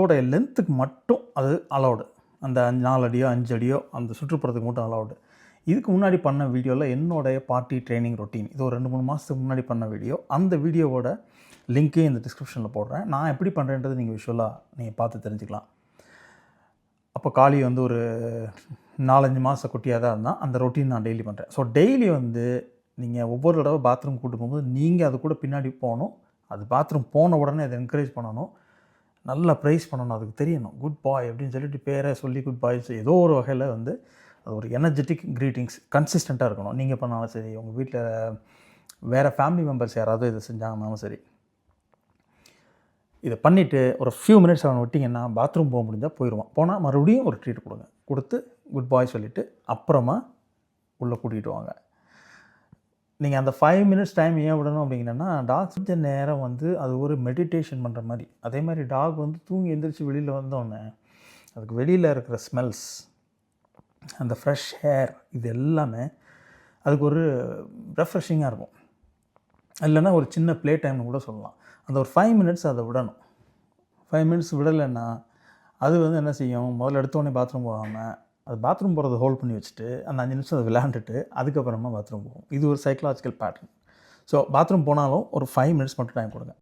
அதோட லென்த்துக்கு மட்டும் அது அலௌடு. அந்த 4 அடியோ 5 அடியோ அந்த சுற்றுப்புறத்துக்கு மட்டும் அலௌடு. இதுக்கு முன்னாடி பண்ண வீடியோவில் என்னோடைய பார்ட்டி ட்ரைனிங் ரொட்டீன் இது ஒரு 2-3 மாதத்துக்கு முன்னாடி பண்ண வீடியோ. அந்த வீடியோவோட லிங்க்கே இந்த டிஸ்கிரிப்ஷனில் போடுறேன். நான் எப்படி பண்ணுறேன்றது நீங்கள் விஷுவலாக பார்த்து தெரிஞ்சுக்கலாம். அப்போ காளி வந்து ஒரு 4-5 மாத குட்டியாக தான் இருந்தால் அந்த ரொட்டீன் நான் டெய்லி பண்ணுறேன். ஸோ டெய்லி வந்து நீங்கள் ஒவ்வொரு தடவை பாத்ரூம் கூட்டு போகும்போது நீங்கள் அது கூட பின்னாடி போகணும். அது பாத்ரூம் போன உடனே அதை என்கரேஜ் பண்ணணும். நல்லா ப்ரைஸ் பண்ணணும். அதுக்கு தெரியணும் குட் பாய் அப்படின்னு சொல்லிட்டு பேரை சொல்லி குட் பாய்ஸ் ஏதோ ஒரு வகையில் வந்து அது ஒரு எனர்ஜெட்டிக் க்ரீட்டிங்ஸ் கன்சிஸ்டண்ட்டாக இருக்கணும். நீங்கள் பண்ணாலும் சரி, உங்கள் வீட்டில் வேறு ஃபேமிலி மெம்பர்ஸ் யாராவது இதை செஞ்சாங்கன்னாலும் சரி, இதை பண்ணிவிட்டு ஒரு ஃபியூ மினிட்ஸ் அவனை விட்டிங்கன்னா பாத்ரூம் போக முடிஞ்சால் போயிடுவான். போனால் மறுபடியும் ஒரு ட்ரீட் கொடுங்க. கொடுத்து குட் பாய் சொல்லிவிட்டு அப்புறமா உள்ளே கூட்டிகிட்டு வாங்க. நீங்கள் அந்த 5 மினிட்ஸ் டைம் ஏன் விடணும் அப்படிங்கன்னா, டாக் கொஞ்ச நேரம் வந்து அது ஒரு மெடிடேஷன் பண்ணுற மாதிரி. அதே மாதிரி டாக் வந்து தூங்கி எந்திரிச்சு வெளியில் வந்தோடனே அதுக்கு வெளியில் இருக்கிற ஸ்மெல்ஸ், அந்த ஃப்ரெஷ் ஏர், இது எல்லாமே அதுக்கு ஒரு ரெஃப்ரெஷிங்காக இருக்கும். இல்லைன்னா ஒரு சின்ன ப்ளே டைம்னு கூட சொல்லலாம். அந்த ஒரு 5 மினிட்ஸ் அதை விடணும். 5 மினிட்ஸ் விடலைன்னா அது வந்து என்ன செய்யும், முதல்ல எடுத்தோடனே பாத்ரூம் போகாமல் அது பாத்ரூம் போகிறத ஹோல்ட் பண்ணி வச்சுட்டு அந்த 5 நிமிஷம் அதை விளையாண்டுட்டு அதுக்கப்புறமா பாத்ரூம் போகும். இது ஒரு சைக்கலாஜிக்கல் பேட்டர்ன். ஸோ பாத்ரூம் போனாலும் ஒரு 5 மினிட்ஸ் மட்டும் டைம் கொடுங்க.